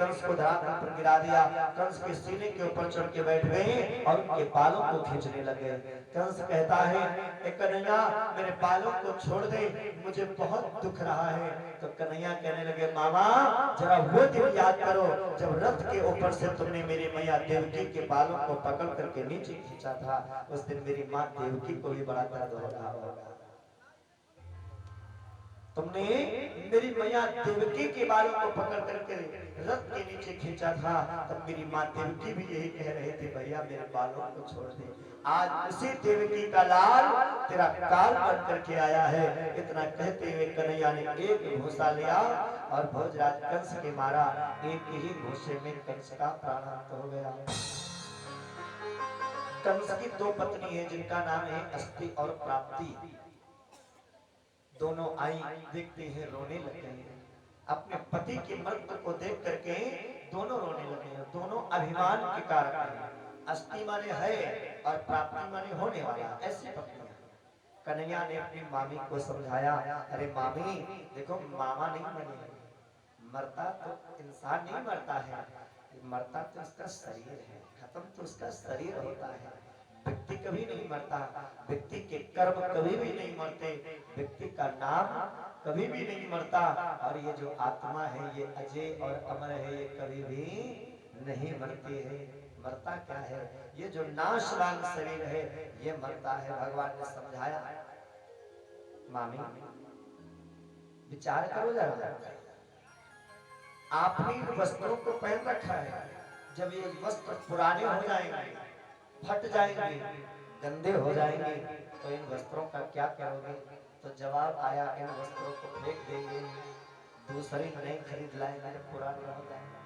कंस को धरातल पर गिरा दिया। कंस के सीने के ऊपर चढ़ के बैठ गए और उनके बालों को खींचने लगे। कंस कहता है ए कन्हैया मेरे बालों को छोड़ दे, मुझे बहुत दुख रहा है। तो कन्हैया कहने लगे मामा जरा वो दिन याद करो जब रथ के ऊपर से तुमने मेरी मैया देवकी के बालों को पकड़ करके नीचे खींचा था। उस दिन मेरी माँ देवकी को भी बड़ा दर्द हो रहा होगा। तुमने मेरी मैया देवकी के बालों को पकड़ करके रथ के नीचे खींचा था, तब मेरी माँ देवकी भी यही कह रहे थे भैया मेरे बालों को छोड़ दे। आज उसी देवकी का लाल तेरा काल बन करके आया है। इतना कहते हुए कन्हैया ने एक घूंसा लिया और भोजराज कंस के मारा। एक ही घूंसे में कंस का प्राणांत हो गया। कंस की दो पत्नी है जिनका नाम है अस्ति और प्राप्ति। दोनों आई देखते हैं रोने लगे हैं। अपने पति के मृत्यु को देख करके दोनों रोने लगे हैं। दोनों अभिमान के कारण हैं। अस्ति माने है और प्राप्ति माने होने वाला, ऐसी पत्नियां। कन्हैया ने अपनी मामी को समझाया अरे मामी देखो मामा नहीं बने, मरता तो इंसान नहीं मरता है, मरता तो उसका शरीर है, खत्म तो उसका शरीर होता है। व्यक्ति कभी नहीं मरता, व्यक्ति के कर्म कभी भी नहीं मरते, व्यक्ति का नाम कभी भी नहीं मरता। और ये जो आत्मा है ये अजय और अमर है, ये कभी भी नहीं मरती है। मरता क्या है, ये जो नाशवान शरीर है ये मरता है। भगवान ने समझाया मामी विचार करो जरा, आपने इन वस्त्रों को पहन रखा है, जब ये वस्त्र पुराने हो जाएंगे, फट जाएंगे, गंदे हो जाएंगे तो इन वस्त्रों का क्या करोगे? तो जवाब आया इन वस्त्रों को फेंक देंगे, दूसरे नए खरीद लाएंगे, पुराने हो जाएंगे।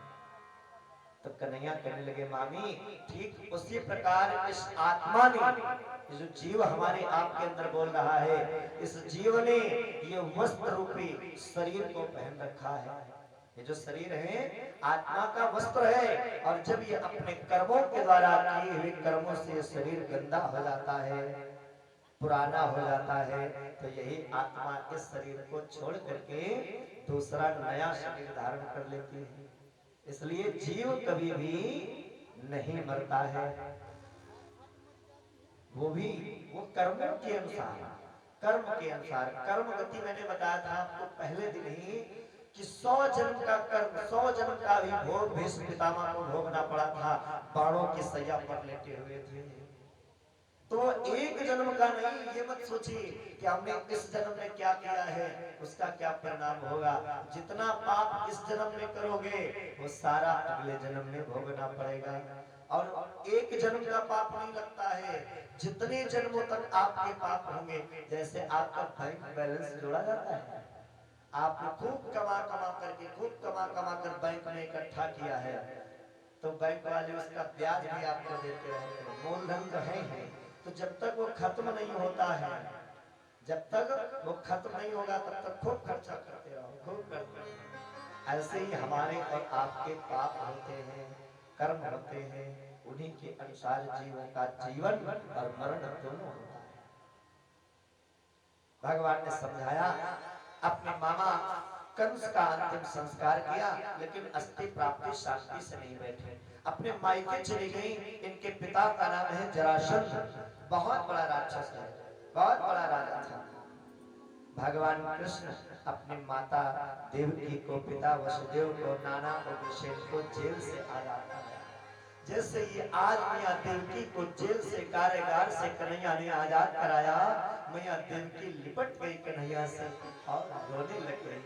तो कन्हैया कहने लगे मामी ठीक उसी प्रकार इस आत्मा ने, जो जीव हमारे आपके अंदर बोल रहा है, इस जीव ने ये वस्त्र रूपी शरीर को पहन रखा है। ये जो शरीर है आत्मा का वस्त्र है, और जब ये अपने कर्मों के द्वारा किए हुए कर्मों से शरीर गंदा हो जाता है, पुराना हो जाता है, तो यही आत्मा इस शरीर को छोड़ करके दूसरा नया शरीर धारण कर लेती है। इसलिए जीव कभी भी नहीं मरता है, वो भी वो कर्मों के अनुसार, कर्म के अनुसार। कर्म गति मैंने बताया था आपको पहले दिन ही कि 100 जन्म का कर्म, 100 जन्म का भी भोग भीष्म पितामह को भोगना पड़ा था, बाणों की सैया पर लेटे हुए थे। तो एक जन्म का नहीं, ये मत सोचिए कि हमने इस जन्म में क्या किया है उसका क्या परिणाम होगा। जितना पाप इस जन्म में करोगे वो सारा अगले जन्म में भोगना पड़ेगा। और एक जन्म का पाप नहीं लगता है, जितने जन्मों तक आपके पाप होंगे। जैसे आपका बैंक बैलेंस जोड़ा जाता है, आपने खूब कमा कमा करके, खूब कमा कमा कर बैंक में इकट्ठा किया है, तो बैंक वाले उसका ब्याज भी आपको देते रहते हैं, मूलधन तो है ही। तो जब तक वो खत्म नहीं होता है, जब तक वो खत्म नहीं होगा तब तक खूब खर्चा करते रहो, खूब करते रहो। ऐसे ही हमारे और आपके पाप होते हैं, कर्म होते हैं, उन्हीं के अनुसार जीवों का जीवन और मरण दोनों होता है। भगवान ने समझाया, अपने मामा कंस का अंतिम संस्कार किया, लेकिन अस्ति प्राप्ति शांति से नहीं बैठे, अपने मायके चली गई। इनके पिता का नाम है जरासंध, बहुत बड़ा राक्षस है, बहुत बड़ा राजा था। भगवान कृष्ण अपनी माता देवकी को, पिता वसुदेव को, नाना उग्रसेन को जेल से आजाद कराया। जैसे ये आज मैया देवकी को जेल से, कारागार से कन्हैया ने आजाद कराया, मैया देवकी लिपट गई कन्हैया से और रोने लग गई।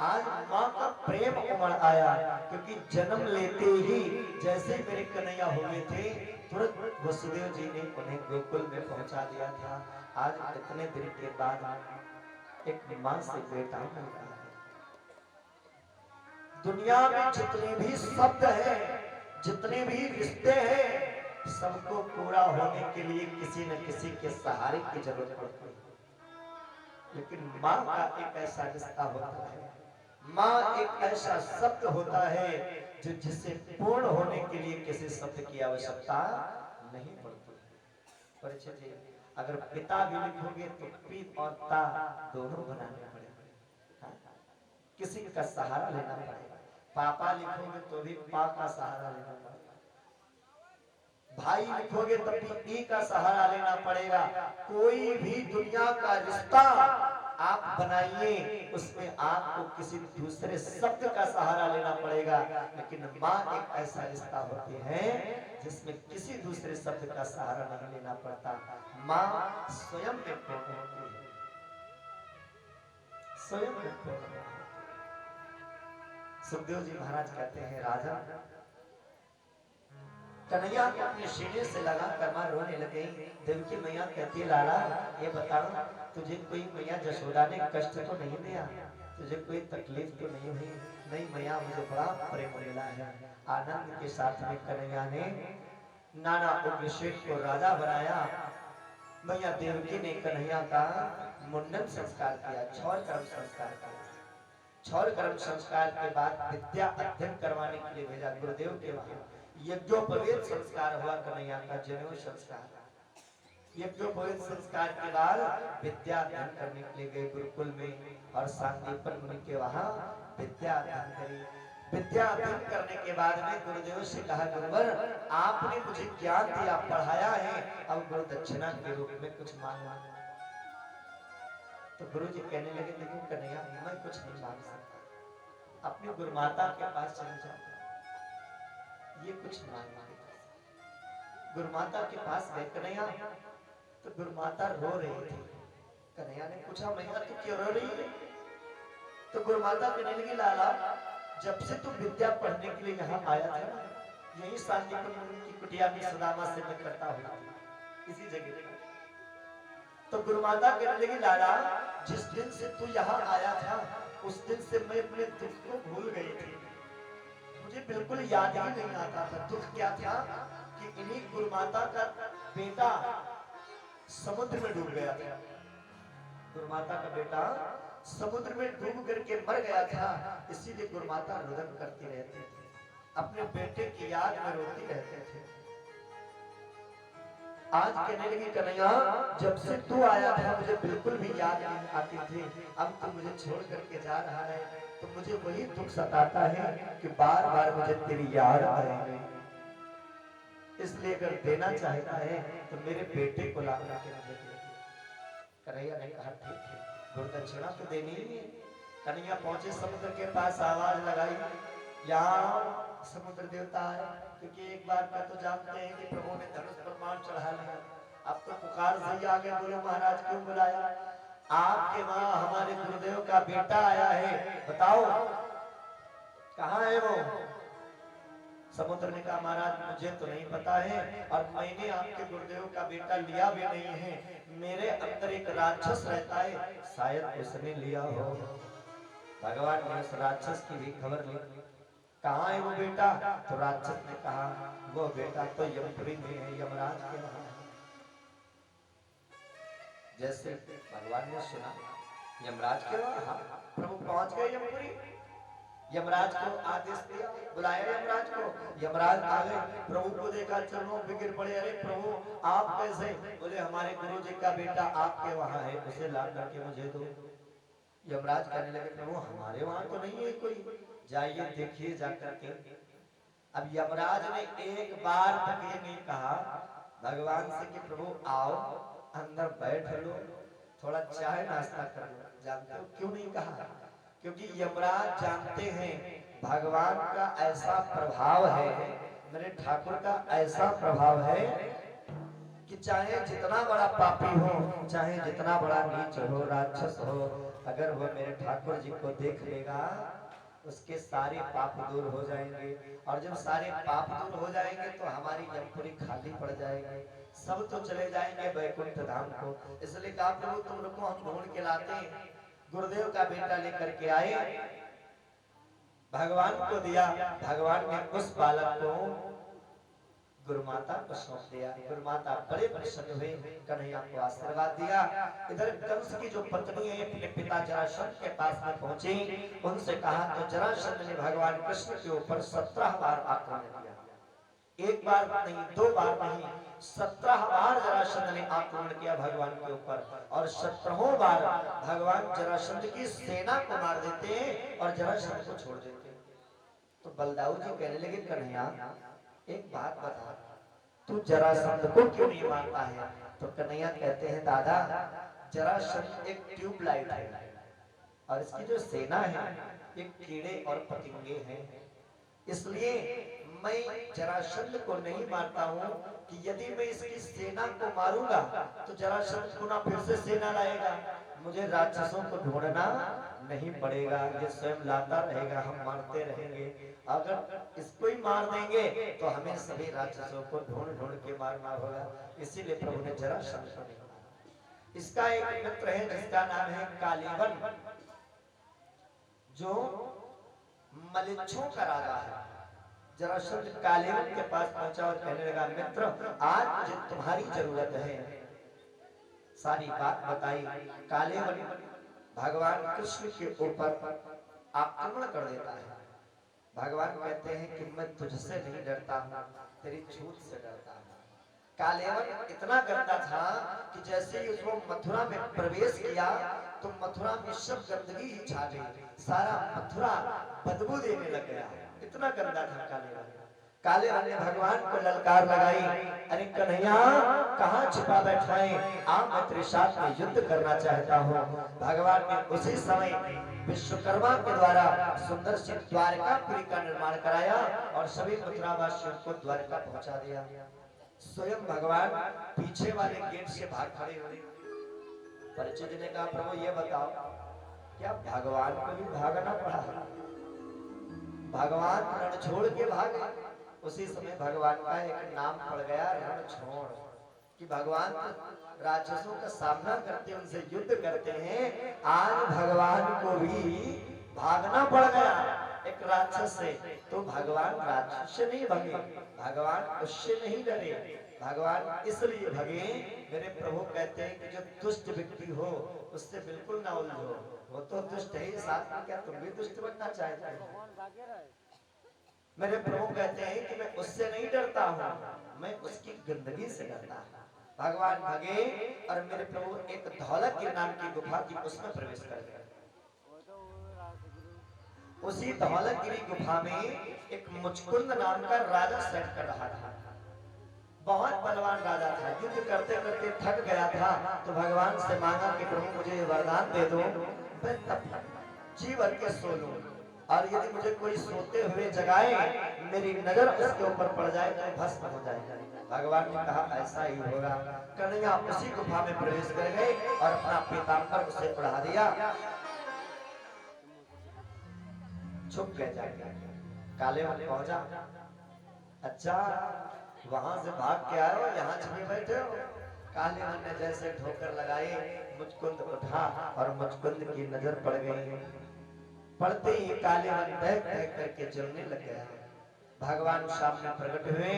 आज माँ का प्रेम उमड़ आया, क्योंकि जन्म लेते ही जैसे मेरे कन्हैया हुए थे, तुरंत वसुदेव जी ने उन्हें गोकुल में पहुंचा दिया था। आज इतने दिन के बाद एक माँ से बेटा मिलता है। दुनिया में जितने भी शब्द हैं, जितने भी रिश्ते हैं, सबको पूरा होने के लिए किसी न किसी के सहारे की जरूरत पड़ती है। लेकिन माँ का एक ऐसा रिश्ता होता है, माँ एक ऐसा शब्द होता है जो जिसे पूर्ण होने के लिए किसी शब्द की आवश्यकता नहीं पड़ती। परिचित जी, अगर पिता भी लिखोगे तो पी और ता दोनों बनाने पड़ेंगे, किसी का सहारा लेना पड़ेगा। पापा लिखोगे तो भी पा का सहारा लेना पड़ेगा, भाई लिखोगे तब भी ई का सहारा लेना पड़ेगा। कोई भी दुनिया का रिश्ता आप बनाइए, उसमें आपको किसी दूसरे शब्द का सहारा लेना पड़ेगा। लेकिन माँ एक ऐसा रिश्ता होती है जिसमें किसी दूसरे शब्द का सहारा नहीं लेना पड़ता। माँ स्वयं में पूर्ण होती है, स्वयं में पूर्ण। सुखदेव जी महाराज कहते हैं, राजा कन्हैया को अपने सीने से लगा कर मां रोने लगे। देवकी मैया कहती है, लाला ये बताओ तुझे कोई मैया जशोदा ने कष्ट तो नहीं दिया, तुझे कोई तकलीफ तो नहीं हुई? नहीं मैया, मुझे बड़ा प्रेम मिला है। आनंद के साथ में कन्हैया ने नाना उग्रसेन को राजा बनाया। मैया देवकी ने कन्हैया का मुंडन संस्कार किया, छौल कर्म संस्कार किया। छौल कर्म संस्कार के बाद विद्या अध्ययन करवाने के लिए भेजा गुरुदेव के वहां। यज्ञोपवीत संस्कार हुआ कन्हैया का, जनेऊ संस्कार। यज्ञोपवीत संस्कार के बाद विद्या अध्ययन करने के लिए गए गुरुकुल में, और सांदीपन मुनि के वहां विद्या अध्ययन करी। विद्या अध्ययन करने के बाद में गुरुदेव से कहा, गुरुवर आपने मुझे ज्ञान दिया, पढ़ाया है, अब गुरु दक्षिणा के रूप में कुछ मांगना। तो गुरु जी कहने लगे, देखो कन्हैया मैं कुछ नहीं मांग सकता, अपनी गुरुमाता के पास चले जाओ, ये कुछ मांग मांगे। गुरुमाता के पास गए कन्हैया, तो गुरुमाता रो रही थी। कन्हैया ने पूछा, मैया तू क्यों रो रही है? तो गुरुमाता कहने लगी, लाला जब से तू विद्या पढ़ने के लिए यहाँ आया था ना, यही सांदीपन मुनि की कुटिया में सुदामा से मैं करता हुआ इसी जगह पर। तो गुरुमाता कहने लगी, लाला जिस दिन से तू यहाँ आया था उस दिन से मैं अपने दुख को भूल गई थी, मुझे बिल्कुल याद ही नहीं आता था। दुख क्या था कि इन्हीं गुरुमाता का बेटा समुद्र में डूब गया था। गुरुमाता का बेटा समुद्र में डूब करके मर गया था, इसीलिए गुरुमाता रुदन करती रहती थी, अपने बेटे की याद में रोती रहते थे। आज कहने लगी, कन्हैया जब से तू आया था मुझे बिल्कुल भी याद नहीं आती थी, अब तू मुझे छोड़ करके जा रहा है तो मुझे वही दुख सताता है कि बार बार मुझे तेरी याद आ रही है। इसलिए अगर देना चाहता है तो मेरे बेटे को ला के मुझे दे। कन्हैया ने कहा, ठीक है, गुरुदक्षिणा तो देनी ही है। कन्हैया पहुंचे समुद्र के पास, आवाज लगाई, यहाँ समुद्र देवता है, क्योंकि एक बार का तो जानते हैं कि प्रभु ने धनुष पर बाण चढ़ा लिया। अब तो पुकार सही आगे, बोले महाराज क्यों बुलाया? आपके वहां हमारे गुरुदेव का बेटा आया है, बताओ कहाँ है वो? समुद्र ने कहा, महाराज मुझे तो नहीं पता है, और मैंने आपके गुरुदेव का बेटा लिया भी नहीं है, मेरे अंदर एक राक्षस रहता है, शायद उसने लिया हो। भगवान ने उस राक्षस की भी खबर ली, कहाँ है वो बेटा? तो राक्षस ने कहा, वो बेटा तो यमपुरी में है, यमराज के वहां है। जैसे भगवान ने सुना यमराज के वहां, प्रभु पहुंच गए यमपुरी। यमराज को आदेश दिया, बुलाया यमराज को। यमराज आ गए, प्रभु को देखा, चरणों पे गिर पड़े, अरे प्रभु आप कैसे? बोले हमारे गुरु जी का बेटा आपके वहां है, उसे ला करके मुझे दो। यमराज कहने लगे, प्रभु हमारे वहां तो नहीं है कोई, जाइए देखिए जाकर के। अब यमराज ने एक बार तक ये नहीं कहा भगवान से कि प्रभु आओ अंदर बैठ लो, थोड़ा चाय नाश्ता कर लो। जानते हो क्यों नहीं कहा? क्योंकि यमराज जानते हैं भगवान का ऐसा प्रभाव है, मेरे ठाकुर का ऐसा प्रभाव है कि चाहे जितना बड़ा पापी हो, चाहे जितना बड़ा नीच हो, राक्षस हो, अगर वो मेरे ठाकुर जी को देख लेगा उसके सारे पाप दूर हो जाएंगे, और जब सारे पाप दूर हो जाएंगे तो हमारी यमपुरी खाली पड़ जाएगी, सब तो चले जाएंगे बैकुंठ धाम को। इसलिए कहा, प्रभु तुम लोग को हम ढूंढ के लाते हैं। गुरुदेव का बेटा लेकर के आए, भगवान को दिया। भगवान ने उस बालक को गुरुमाता को सौंप दिया। गुरुमाता बड़े प्रसन्न हुए, कन्हैया को आशीर्वाद दिया। इधर कंस की जो पत्नी है अपने पिता जरासंध के पास में पहुंची, उनसे कहा तो जरासंध ने भगवान कृष्ण के ऊपर 17 बार आक्रमण किया। एक बार नहीं, 2 बार नहीं, 17 बार जरासंध ने आक्रमण किया भगवान के ऊपर, और 17वां बार भगवान जरासंध की सेना को मार देते और जरासंध को छोड़ देते। तो बलदाऊ जी कहने लगे कन्हैया एक बात बता, तू जरासंध को क्यों नहीं मानता है? तो कन्हैया कहते हैं दादा जरासंध एक ट्यूबलाइट है और इसकी जो सेना है एक कीड़े और पतंगे हैं, इसलिए मैं जरासंध को नहीं मानता हूँ कि यदि मैं इसकी सेना को मारूंगा तो जरासंध पुनः फिर से सेना लाएगा, मुझे राक्षसों को ढूंढना नहीं पड़ेगा, ये स्वयं लाता रहेगा, हम मारते रहेंगे। अगर इसको ही मार देंगे तो हमें सभी राक्षसों को ढूंढ ढूंढ के मारना होगा, इसीलिए प्रभु ने जरासंध को नहीं मारा। इसका एक मित्र है जिसका नाम है कालीवन, जो मलेच्छों का राजा है। जरासंध कालीवन के पास पहुंचा और कहने लगा मित्र आज मुझे तुम्हारी जरूरत है। सारी बात बताई। कालीवन भगवान कृष्ण के ऊपर आक्रमण कर देता है। भगवान कहते हैं कि मैं तुझसे नहीं डरता हूँ, तेरी छूत से डरता हूँ। कालीवन इतना गंदा था कि जैसे ही उसको मथुरा में प्रवेश किया तो मथुरा में सब गंदगी ही छा गई, सारा मथुरा बदबू देने लग गया, इतना गंदा था कालीवन। कालीवन ने भगवान को ललकार लगाई, अरे कन्हैया कहाँ छिपा बैठा है, आप मैं तेरे साथ में युद्ध करना चाहता हूँ। भगवान ने उसी समय विश्वकर्मा के द्वारा सुंदर सी द्वारकापुरी का निर्माण कराया और सभी मथुरावासियों को द्वारका पहुंचा दिया। स्वयं भगवान पीछे वाले गेट से भाग खड़े हुए। परिचित ने कहा प्रभु ये बताओ क्या भगवान को भी भागना पड़ा? भगवान रण छोड़ के भागे। उसी समय भगवान का एक नाम पड़ गया रणछोड़, कि भगवान राक्षसों का सामना करते उनसे युद्ध करते हैं। आज भगवान को भी भागना पड़ गया एक राक्षस से, तो भगवान राक्षस से नहीं भगे, भगवान उससे नहीं डरे, भगवान इसलिए भगे। मेरे प्रभु कहते हैं कि जो दुष्ट व्यक्ति हो उससे बिल्कुल ना उलझो, वो तो दुष्ट है ही, साथ में क्या तुम भी दुष्ट बनना चाहते हो? मेरे प्रभु कहते हैं कि मैं उससे नहीं डरता हूँ, मैं उसकी गंदगी से डरता हूँ। भगवान भगे और मेरे प्रभु एक धौलतगिरी नाम की गुफा थी उसमें प्रवेश कर गए। उसी धौलतगिरी गुफा में एक मुचकुंद नाम का राजा सेट कर रहा था। बहुत बलवान राजा था, युद्ध करते करते थक गया था, तो भगवान से मांगा कि प्रभु मुझे वरदान दे दो, मैं तब जी भर के सो लूं, और यदि मुझे कोई सोते हुए जगाए मेरी नजर उसके ऊपर पड़ जाए तो भस्म हो जाए। भगवान ने कहा ऐसा ही होगा। कन्हैया उसी गुफा में प्रवेश कर गए और अपना पीताम्बर उसे उड़ा दिया, छुप गए जाके। कालीवन पहुंचा, अच्छा वहां से भाग के आए हो, यहाँ छुपे बैठे हो? कालीवन ने जैसे ठोकर लगाई, मुचकुंद उठा और मुचकुंद की नजर पड़ गई। पढ़ते ही कालीवन बह बह करके जलने लग गया। भगवान सामने प्रकट हुए,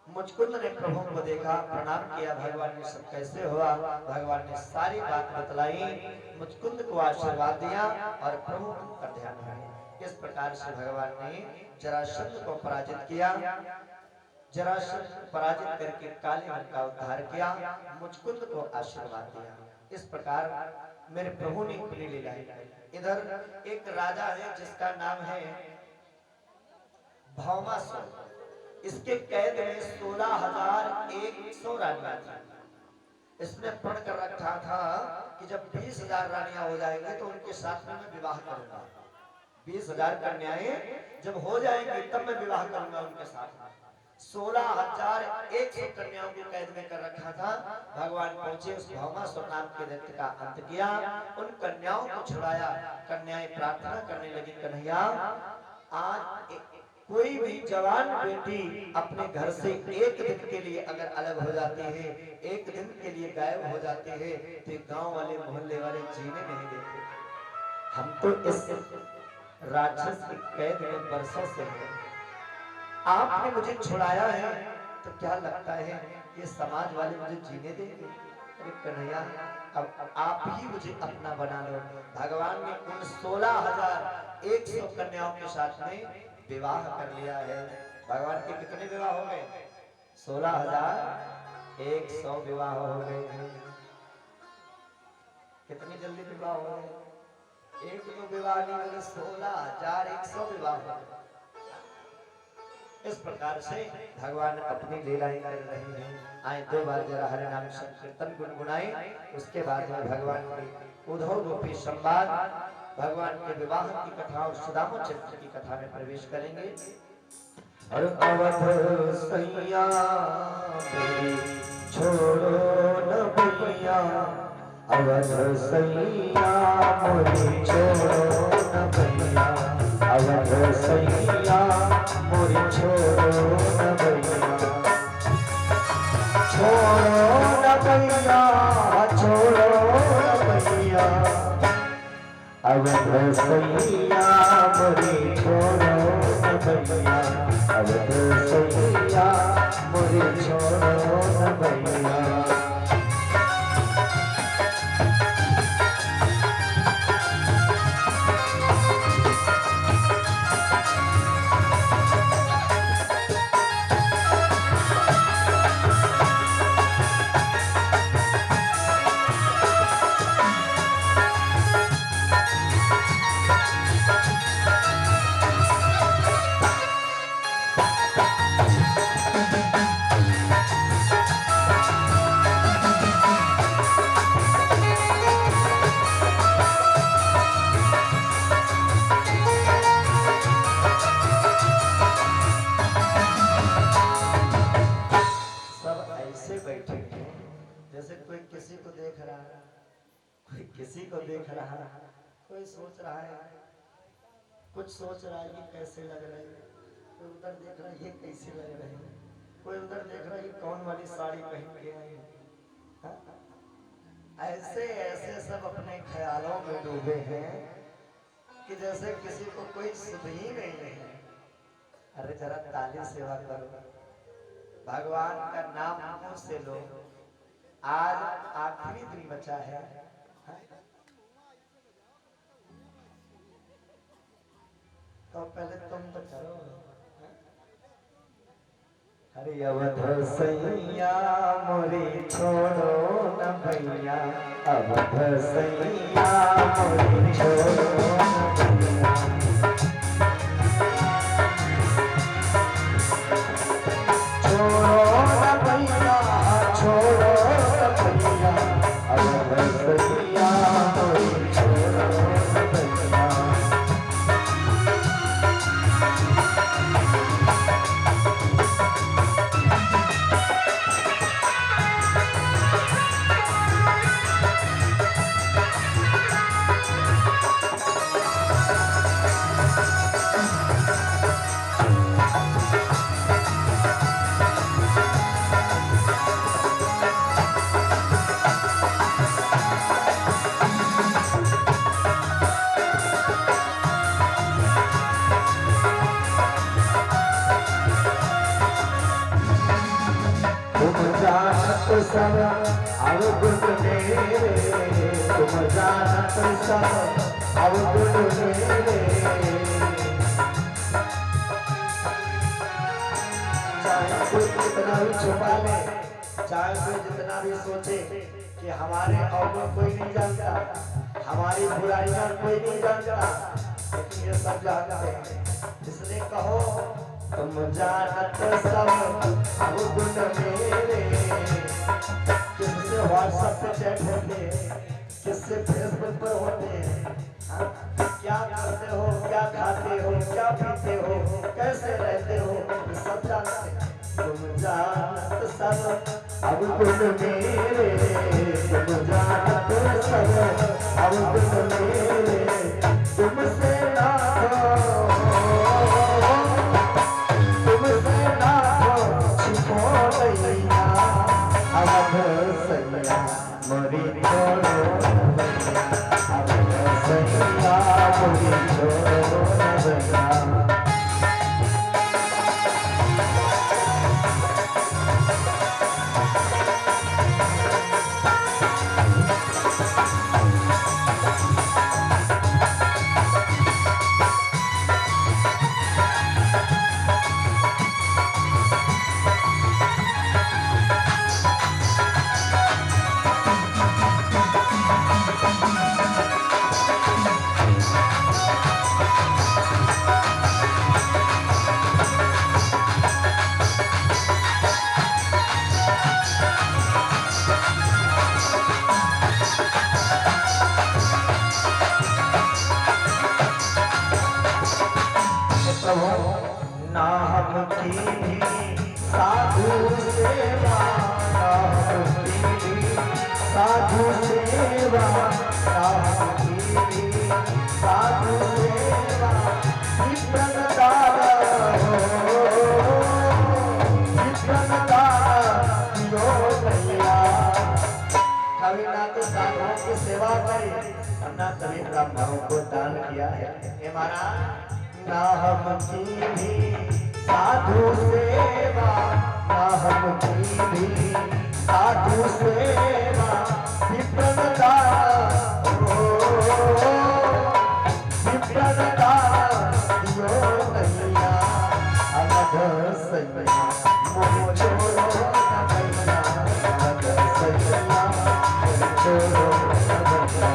मुचकुंद ने प्रभु को देखा, प्रणाम किया, भगवान ने सब कैसे हुआ? भगवान ने सारी बात बतलाई, मुचकुंद को आशीर्वाद दिया और प्रभु पर ध्यान है। इस प्रकार से भगवान ने जरासंध को पराजित किया। जरासंध पराजित करके कालीवन का उद्धार किया, मुचकुंद को आशीर्वाद दिया। इस प्रकार मेरे प्रभु ने अपनी लीलाएं की। इधर एक राजा है जिसका नाम है भौमासुर, इसके कैद में 16,100 रानियां थी। इसने प्रण कर रखा था कि जब 20,000 रानियां हो जाएंगी तो उनके साथ में मैं विवाह करूंगा। 20,000 कन्याएं जब हो जाएंगी तब मैं विवाह करूंगा उनके साथ। 16,100 कन्याओं को कैद में कर रखा था। भगवान पहुंचे, उस भौमासुर नाम के दैत्य का अंत किया, उन कन्याओं को छुड़ाया। कन्याएं प्रार्थना करने लगी, कन्हैया आज कोई भी जवान बेटी अपने घर से एक दिन के लिए अगर अलग हो जाती है, एक दिन के लिए गायब हो जाती है, तो गांव वाले मोहल्ले वाले जीने नहीं देते। हम तो इस राक्षस की कैद में बरसों से हैं, आपने मुझे छुड़ाया है तो क्या लगता है ये समाज वाले मुझे जीने देंगे? अरे कन्हैया अब आप ही मुझे अपना बना लो। भगवान ने उन 16,100 कन्याओं के साथ में विवाह कर लिया है। भगवान के कितने विवाह हो गए? 16,100 विवाह हो गए। कितनी जल्दी विवाह हो गए? एक दो विवाह नहीं, 16,100 विवाह हो गए। इस प्रकार से भगवान अपनी लीलाएं कर रहे हैं। आए 2 बार जरा हरे नाम संकीर्तन गुनगुनाएं, उसके बाद में भगवान की उद्धव रूपी संवाद, भगवान के विवाह की कथा और सुदामा चरित्र की कथा में प्रवेश करेंगे। और अवध सैया छोड़ो न भैया, अवध सैया मोरी छोड़ो न भैया, अवध सैया मोरी छोड़ो न भैया, छोड़ो न भैया, छोड़ो न भैया, अवध सैया मोरी छोड़ो न भैया, अवध सैया मोरी छोड़ो न भैया। जैसे कोई किसी को देख रहा है, कोई किसी को देख रहा है, कोई सोच रहा है, कुछ सोच रहा है ये कैसे लग रहे हैं, कोई उधर देख रहा है ये कैसे लग रहे हैं, कोई उधर देख रहा है ये कौन वाली साड़ी पहन के आए हैं। ऐसे ऐसे सब अपने ख्यालों में डूबे हैं कि जैसे किसी को कोई सुध ही नहीं है। अरे जरा ताली सेवा करो, भगवान का नाम मुंह से लो। आज आखिरी दिन बचा है, तो पहले तुम तो करो। हरि अवध सैया मोरी छोड़ो न भैया, अवध सैया मोरी छोड़ो न भैया, छोड़ो न भैया, छोड़ो सब अवगुण मेरे, तुम जानत सब अवगुण मेरे, चाहे कोई कितना भी छुपा ले, चाहे कोई जितना भी सोचे कि हमारे अवगुण कोई नहीं जानता, हमारी बुराइयां कोई नहीं जानता, लेकिन ये सब जानते हैं। इसलिए कहो तुम जानत सब अवगुण मेरे। किससे व्हाट्सएप पे चैट होते हैं, किससे फेसबुक पर होते हैं, क्या करते हो, क्या खाते हो, क्या पीते हो, कैसे रहते हो, ये सब जानते हैं। तुम जानत सब अवगुण मेरे, तुम जानत सब अवगुण मेरे, तुमसे ना मोरी छोड़ो भैया, अवध सैया मोरी छोड़ो भैया। प्रभु नाम की साधु सेवा, नाम की साधु सेवा, नाम की साधु सेवा, विप्रन दान हो, विप्रन दान दियो भैया। कभी ना तो साधुओं की सेवा करी और ना कभी ब्राह्मणों को दान किया है। हे महाराज ना हम की भी साधु सेवा, ना हम की भी साधु सेवा, विप्रन दान हो, विप्रन दान दियो भैया। अनघ सैया मोह छोड़ो न भैया, अनघ सैया मोह छोड़ो न भैया।